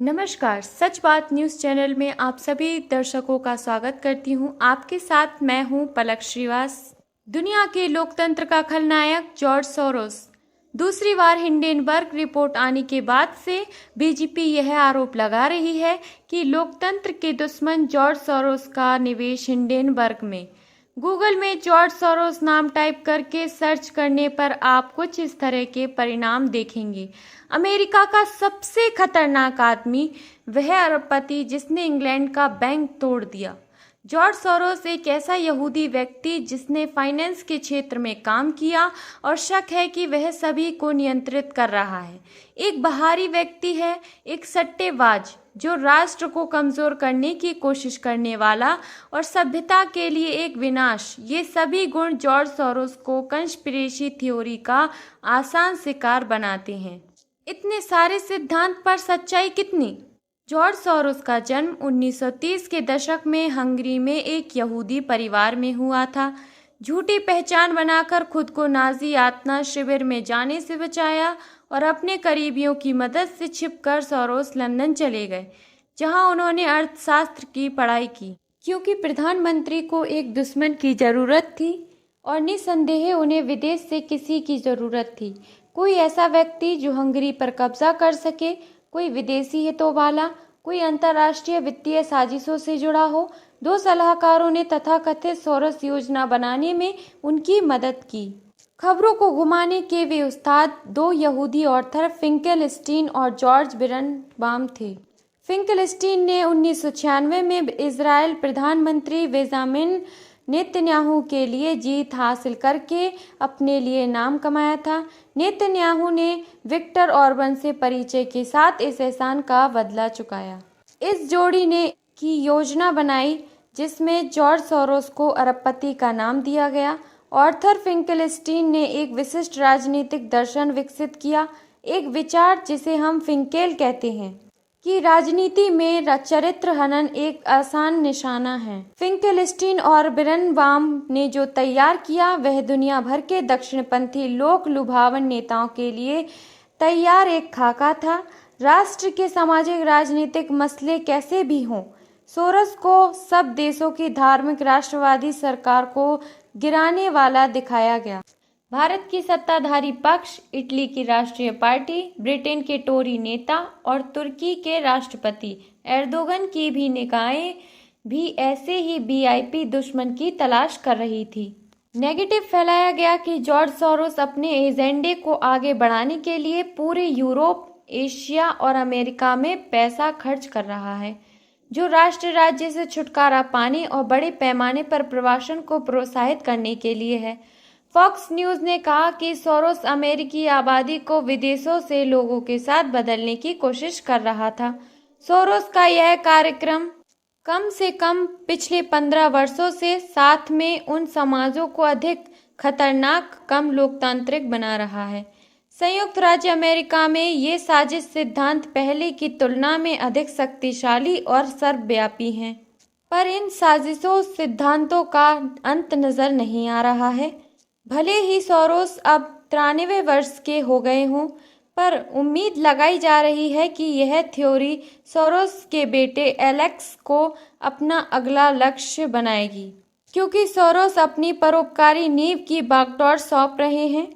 नमस्कार, सच बात news channel में आप सभी दर्शकों का स्वागत करती हूं। आपके साथ मैं हूं पलक श्रीवास। दुनिया के लोकतंत्र का खलनायक जॉर्ज सोरोस। दूसरी बार हिंडेनबर्ग रिपोर्ट आने के बाद से बीजेपी यह आरोप लगा रही है कि लोकतंत्र के दुश्मन जॉर्ज सोरोस का निवेश हिंडेनबर्ग में। गूगल में जॉर्ज सोरोस नाम टाइप करके सर्च करने पर आप कुछ इस तरह के परिणाम देखेंगे। अमेरिका का सबसे खतरनाक आदमी, वह अरबपति जिसने इंग्लैंड का बैंक तोड़ दिया। जॉर्ज सोरोस एक ऐसा यहूदी व्यक्ति जिसने फाइनेंस के क्षेत्र में काम किया और शक है कि वह सभी को नियंत्रित कर रहा है। एक बाहरी व्यक्ति है, एक सट्टेबाज जो राष्ट्र को कमजोर करने की कोशिश करने वाला और सभ्यता के लिए एक विनाश। ये सभी गुण जॉर्ज सोरोस को कंस्पिरेसी थ्योरी का आसान शिकार बनाते हैं। इतने सारे सिद्धांत पर सच्चाई कितनी? जॉर्ज सोरोस का जन्म 1930 के दशक में हंगरी में एक यहूदी परिवार में हुआ था। झूठी पहचान बनाकर खुद को नाजी यातना शिविर में जाने से बचाया और अपने करीबियों की मदद से छिपकर सोरोस लंदन चले गए, जहां उन्होंने अर्थशास्त्र की पढ़ाई की। क्योंकि प्रधानमंत्री को एक दुश्मन की जरूरत थी और निसंदेह उन्हें विदेश से किसी की जरूरत थी। कोई ऐसा व्यक्ति जो हंगरी पर कब्जा कर सके, कोई विदेशी हितों वाला, कोई अंतर्राष्ट्रीय वित्तीय साजिशों से जुड़ा हो। दो सलाहकारों ने तथाकथित सोरोस योजना बनाने में उनकी मदद की। खबरों को घुमाने के वे उस्ताद दो यहूदी ऑर्थर फिंकेलस्टीन और जॉर्ज बिरनबाम थे। फिंकेलस्टीन ने 1996 में इजरायल प्रधानमंत्री बेंजामिन नेतन्याहू के लिए जीत हासिल करके अपने लिए नाम कमाया था। नेतन्याहू ने विक्टर ऑर्बन से परिचय के साथ इस एहसान का बदला चुकाया। इस जोड़ी ने की योजना बनाई जिसमें जॉर्ज सोरोस को अरबपति का नाम दिया गया। ऑर्थर फिंकेलस्टीन ने एक विशिष्ट राजनीतिक दर्शन विकसित किया, एक विचार जिसे हम फिंकेल कहते हैं कि राजनीति में चरित्र हनन एक आसान निशाना है। फिंकेलस्टीन और बिरनबाम ने जो तैयार किया वह दुनिया भर के दक्षिणपंथी लोक लुभावन नेताओं के लिए तैयार एक खाका था। राष्ट्र के सामाजिक राजनीतिक मसले कैसे भी हों, सोरोस को सब देशों की धार्मिक राष्ट्रवादी सरकार को गिराने वाला दिखाया गया। भारत की सत्ताधारी पक्ष, इटली की राष्ट्रीय पार्टी, ब्रिटेन के टोरी नेता और तुर्की के राष्ट्रपति एर्दोगन की भी निगाहें भी ऐसे ही वीआईपी दुश्मन की तलाश कर रही थी। नेगेटिव फैलाया गया कि जॉर्ज सोरोस अपने एजेंडे को आगे बढ़ाने के लिए पूरे यूरोप, एशिया और अमेरिका में पैसा खर्च कर रहा है, जो राष्ट्र राज्य से छुटकारा पाने और बड़े पैमाने पर प्रवासन को प्रोत्साहित करने के लिए है। फॉक्स न्यूज़ ने कहा कि सोरोस अमेरिकी आबादी को विदेशों से लोगों के साथ बदलने की कोशिश कर रहा था। सोरोस का यह कार्यक्रम कम से कम पिछले 15 वर्षों से साथ में उन समाजों को अधिक खतरनाक, कम लोकतांत्रिक बना रहा है। संयुक्त राज्य अमेरिका में ये साजिश सिद्धांत पहले की तुलना में अधिक शक्तिशाली और सर्वव्यापी हैं, पर इन साजिशों सिद्धांतों का अंत नजर नहीं आ रहा है। भले ही सोरोस अब 93 वर्ष के हो गए हों, पर उम्मीद लगाई जा रही है कि यह थ्योरी सोरोस के बेटे एलेक्स को अपना अगला लक्ष्य बनाएगी, क्योंकि सोरोस अपनी परोपकारी नींव की बागडोर सौंप रहे हैं।